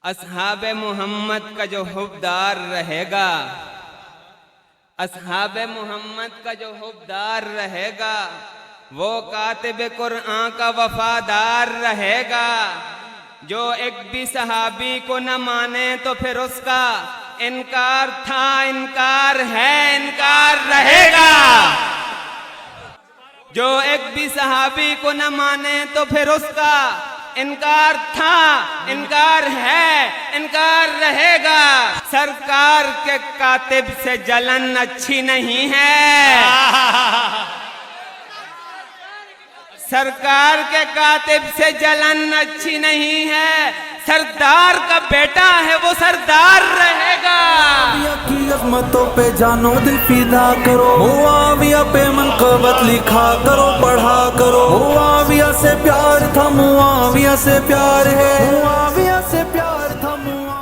اصحاب محمد کا جو حبدار رہے گا، اصحاب محمد کا جو حبدار رہے گا، وہ کاتب قرآن کا وفادار رہے گا۔ جو ایک بھی صحابی کو نہ مانے تو پھر اس کا انکار تھا، انکار ہے، انکار رہے گا۔ جو ایک بھی صحابی کو نہ مانے تو پھر اس کا انکار تھا، انکار ہے، انکار رہے گا۔ سرکار کے کاتب سے جلن اچھی نہیں ہے، سرکار کے کاتب سے جلن اچھی نہیں ہے۔ سردار کا بیٹا ہے وہ سردار رہے گا۔ معاویہ کی عظمتوں پہ جانو دل فدا کرو، معاویہ پہ منقبت لکھا کرو، پڑھا کرو۔ معاویہ سے پیار تھا، معاویہ سے پیار ہے، معاویہ سے پیار تھا، معاویہ